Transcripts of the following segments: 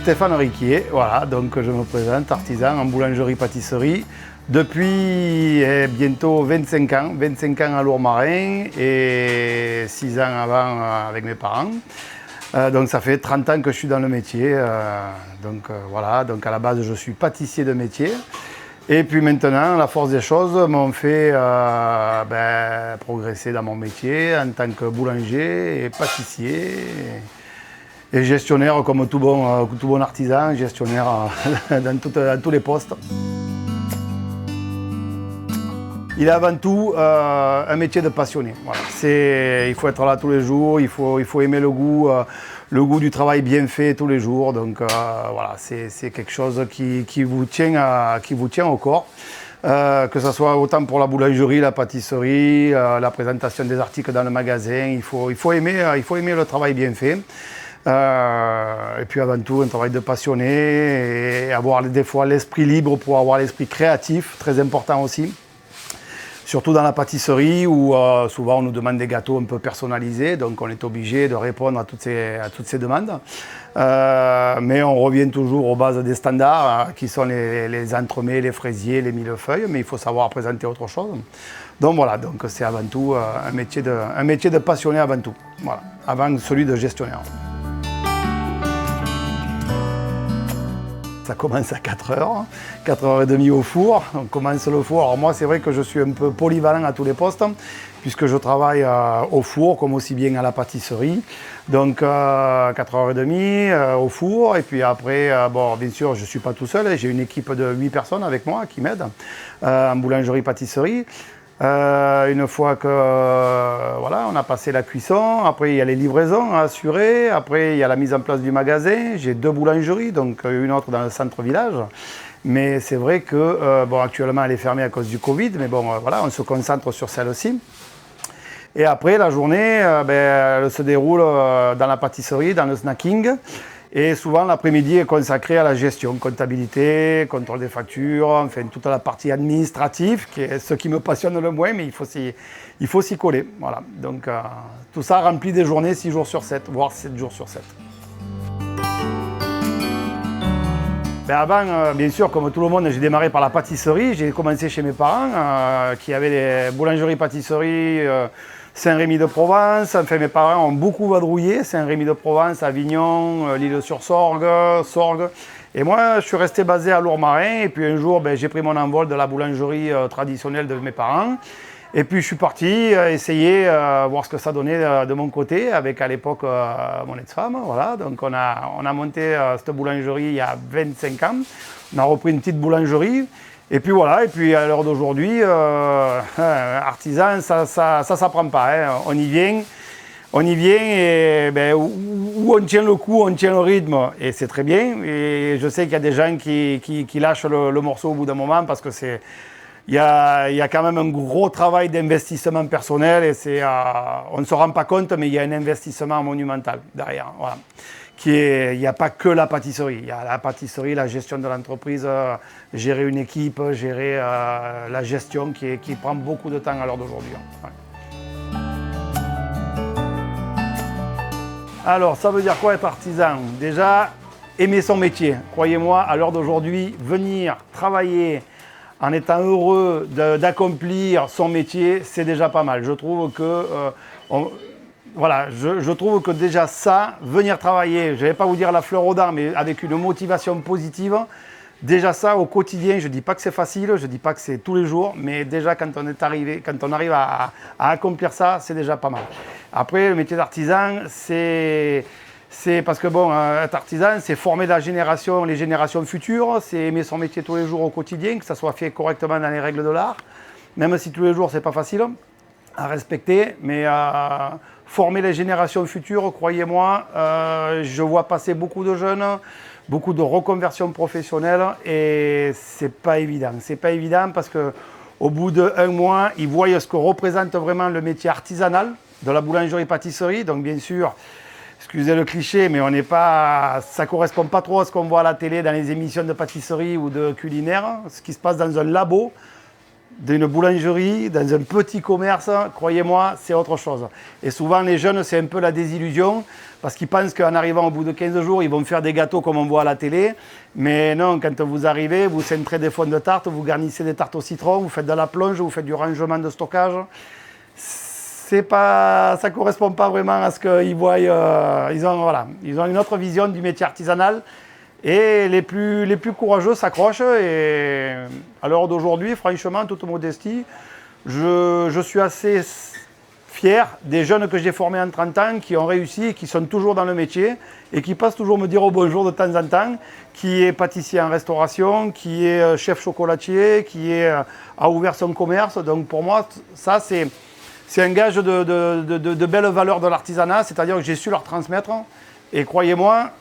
Stéphane Riquier, voilà, donc je me présente, artisan en boulangerie-pâtisserie depuis bientôt 25 ans à Lourmarin et 6 ans avant avec mes parents. Donc ça fait 30 ans que je suis dans le métier, voilà, donc à la base je suis pâtissier de métier. Et puis maintenant, la force des choses m'ont fait progresser dans mon métier en tant que boulanger et pâtissier. Et gestionnaire, comme tout bon artisan, gestionnaire dans tous les postes. Il est avant tout un métier de passionné. Voilà. Il faut être là tous les jours, il faut aimer le goût du travail bien fait tous les jours. Donc voilà, c'est quelque chose qui vous tient au corps. Que ce soit autant pour la boulangerie, la pâtisserie, la présentation des articles dans le magasin, il faut aimer le travail bien fait. Et puis avant tout un travail de passionné et avoir des fois l'esprit libre pour avoir l'esprit créatif, très important aussi. Surtout dans la pâtisserie où souvent on nous demande des gâteaux un peu personnalisés, donc on est obligé de répondre à toutes ces demandes. Mais on revient toujours aux bases des standards qui sont les entremets, les fraisiers, les millefeuilles, mais il faut savoir présenter autre chose. Donc voilà, donc c'est avant tout un métier de passionné avant tout, voilà, avant celui de gestionnaire. Ça commence à 4h, 4h30 au four. On commence le four. Alors moi, c'est vrai que je suis un peu polyvalent à tous les postes, puisque je travaille au four, comme aussi bien à la pâtisserie. Donc 4h30 au four. Et puis après, bien sûr, je ne suis pas tout seul. J'ai une équipe de 8 personnes avec moi qui m'aident en boulangerie-pâtisserie. Une fois que on a passé la cuisson, après il y a les livraisons à assurer, après il y a la mise en place du magasin. J'ai 2 boulangeries, donc une autre dans le centre-village. Mais c'est vrai que actuellement elle est fermée à cause du Covid, mais on se concentre sur celle-ci. Et après la journée, elle se déroule dans la pâtisserie, dans le snacking. Et souvent, l'après-midi est consacré à la gestion, comptabilité, contrôle des factures, enfin toute la partie administrative, qui est ce qui me passionne le moins, mais il faut s'y coller. Voilà. Donc tout ça remplit des journées 6 jours sur 7, voire 7 jours sur 7. Avant, bien sûr, comme tout le monde, j'ai démarré par la pâtisserie. J'ai commencé chez mes parents, qui avaient des boulangeries-pâtisseries Saint-Rémy-de-Provence. Enfin, mes parents ont beaucoup vadrouillé, Saint-Rémy-de-Provence, Avignon, l'Île-sur-Sorgue. Et moi, je suis resté basé à Lourmarin. Et puis un jour, j'ai pris mon envol de la boulangerie traditionnelle de mes parents. Et puis je suis parti essayer voir ce que ça donnait de mon côté avec à l'époque mon ex-femme. Voilà. Donc on a monté cette boulangerie il y a 25 ans. On a repris une petite boulangerie. Et puis voilà, et puis à l'heure d'aujourd'hui, artisan, ça s'apprend pas. Hein. On y vient et où on tient le coup, on tient le rythme. Et c'est très bien. Et je sais qu'il y a des gens qui lâchent le morceau au bout d'un moment parce que il y a quand même un gros travail d'investissement personnel et on ne se rend pas compte, mais il y a un investissement monumental derrière. Voilà. Il n'y a pas que la pâtisserie. Il y a la pâtisserie, la gestion de l'entreprise, gérer une équipe, gérer la gestion qui prend beaucoup de temps à l'heure d'aujourd'hui. Ouais. Alors, ça veut dire quoi être artisan? Déjà, aimer son métier. Croyez-moi, à l'heure d'aujourd'hui, venir travailler en étant heureux d'accomplir son métier, c'est déjà pas mal. Je trouve que je trouve que déjà ça, venir travailler, je ne vais pas vous dire la fleur aux dents, mais avec une motivation positive, déjà ça au quotidien, je ne dis pas que c'est facile, je ne dis pas que c'est tous les jours, mais déjà quand on arrive à accomplir ça, c'est déjà pas mal. Après, le métier d'artisan, c'est parce que être artisan, c'est former les générations futures, c'est aimer son métier tous les jours au quotidien, que ça soit fait correctement dans les règles de l'art, même si tous les jours, c'est pas facile à respecter, mais former les générations futures, croyez-moi, je vois passer beaucoup de jeunes, beaucoup de reconversions professionnelles et c'est pas évident. C'est pas évident parce qu'au bout d'1 mois, ils voient ce que représente vraiment le métier artisanal de la boulangerie-pâtisserie. Donc bien sûr, excusez le cliché, mais on n'est pas, ça ne correspond pas trop à ce qu'on voit à la télé dans les émissions de pâtisserie ou de culinaire. Ce qui se passe dans un labo, d'une boulangerie, dans un petit commerce, croyez-moi, c'est autre chose. Et souvent, les jeunes, c'est un peu la désillusion, parce qu'ils pensent qu'en arrivant au bout de 15 jours, ils vont faire des gâteaux comme on voit à la télé. Mais non, quand vous arrivez, vous cintrez des fonds de tarte, vous garnissez des tartes au citron, vous faites de la plonge, vous faites du rangement de stockage. Ça ne correspond pas vraiment à ce qu'ils voient. Ils ont une autre vision du métier artisanal. Et les plus courageux s'accrochent. Et à l'heure d'aujourd'hui, franchement, toute modestie, je suis assez fier des jeunes que j'ai formés en 30 ans, qui ont réussi, qui sont toujours dans le métier et qui passent toujours me dire au bonjour de temps en temps, qui est pâtissier en restauration, qui est chef chocolatier, qui a ouvert son commerce. Donc pour moi, ça c'est un gage de belles valeurs de l'artisanat, c'est-à-dire que j'ai su leur transmettre. Et croyez-moi,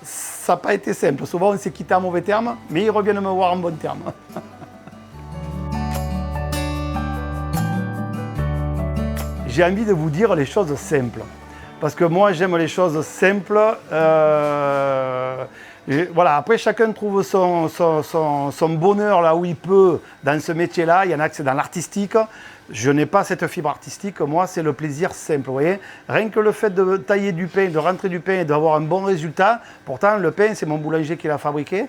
ça n'a pas été simple. Souvent, on s'est quitté en mauvais termes, mais ils reviennent me voir en bon terme. J'ai envie de vous dire les choses simples. Parce que moi, j'aime les choses simples. Voilà. Après, chacun trouve son bonheur là où il peut dans ce métier-là. Il y en a que c'est dans l'artistique. Je n'ai pas cette fibre artistique. Moi, c'est le plaisir simple. Vous voyez, rien que le fait de tailler du pain, de rentrer du pain et d'avoir un bon résultat. Pourtant, le pain, c'est mon boulanger qui l'a fabriqué.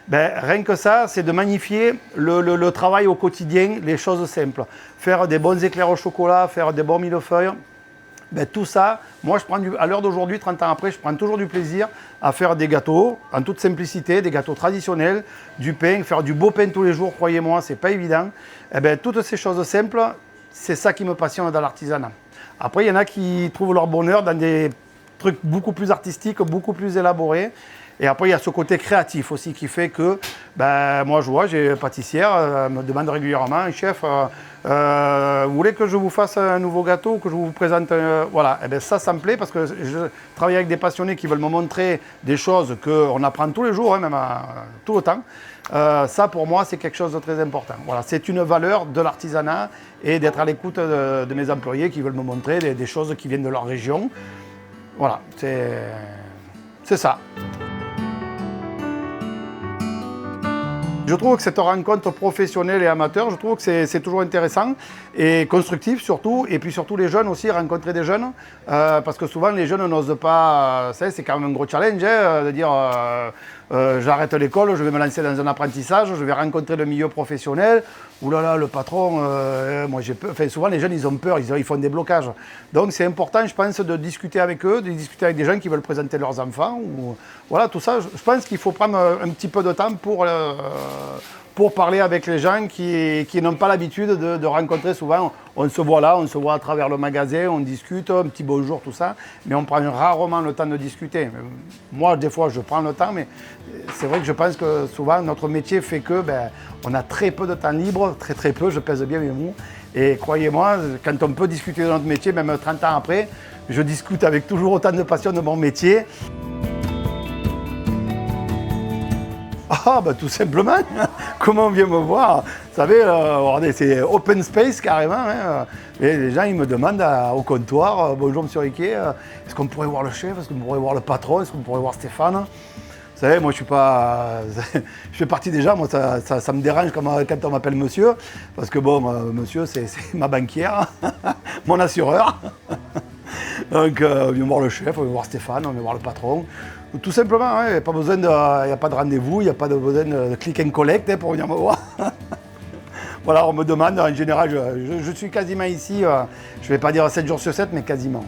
Ben, rien que ça, c'est de magnifier le travail au quotidien, les choses simples. Faire des bons éclairs au chocolat, faire des bons millefeuilles. Ben, tout ça, moi, à l'heure d'aujourd'hui, 30 ans après, je prends toujours du plaisir à faire des gâteaux en toute simplicité, des gâteaux traditionnels, du pain, faire du beau pain tous les jours, croyez-moi, c'est pas évident. Et ben, toutes ces choses simples, c'est ça qui me passionne dans l'artisanat. Après, il y en a qui trouvent leur bonheur dans des trucs beaucoup plus artistiques, beaucoup plus élaborés. Et après, il y a ce côté créatif aussi qui fait que, ben, moi, je vois, j'ai une pâtissière, elle me demande régulièrement, chef, vous voulez que je vous fasse un nouveau gâteau, que je vous présente, voilà. Et bien ça me plaît parce que je travaille avec des passionnés qui veulent me montrer des choses qu'on apprend tous les jours, hein, même tout le temps. Ça, pour moi, c'est quelque chose de très important. Voilà, c'est une valeur de l'artisanat et d'être à l'écoute de mes employés qui veulent me montrer des choses qui viennent de leur région. Voilà, c'est ça. Je trouve que cette rencontre professionnelle et amateur, je trouve que c'est toujours intéressant et constructif surtout. Et puis surtout les jeunes aussi, rencontrer des jeunes. Parce que souvent les jeunes n'osent pas, c'est quand même un gros challenge de dire j'arrête l'école, je vais me lancer dans un apprentissage, je vais rencontrer le milieu professionnel. Ouh là là, le patron, moi j'ai peur. Enfin, souvent les jeunes ils ont peur, ils font des blocages. Donc c'est important, je pense, de discuter avec eux, de discuter avec des gens qui veulent présenter leurs enfants. Voilà, tout ça, je pense qu'il faut prendre un petit peu de temps pour parler avec les gens qui n'ont pas l'habitude de rencontrer souvent. On se voit là, on se voit à travers le magasin, on discute, un petit bonjour, tout ça, mais on prend rarement le temps de discuter. Moi, des fois, je prends le temps, mais c'est vrai que je pense que souvent, notre métier fait que on a très peu de temps libre, très peu, je pèse bien mes mots. Et croyez-moi, quand on peut discuter de notre métier, même 30 ans après, je discute avec toujours autant de passion de mon métier. Ah, tout simplement, comment on vient me voir, vous savez, regardez, c'est open space carrément. Hein, et les gens ils me demandent au comptoir, bonjour monsieur Riquet, est-ce qu'on pourrait voir le chef, est-ce qu'on pourrait voir le patron, est-ce qu'on pourrait voir Stéphane? Vous savez, moi je suis pas. Je fais partie des gens, moi ça me dérange quand on m'appelle monsieur, parce que bon, monsieur c'est ma banquière, mon assureur. Donc on vient voir le chef, on vient voir Stéphane, on vient voir le patron. Tout simplement, il n'y a pas besoin il n'y a pas de rendez-vous, il n'y a pas besoin de click and collect pour venir me voir. Voilà, on me demande, en général, je suis quasiment ici, je ne vais pas dire 7 jours sur 7, mais quasiment.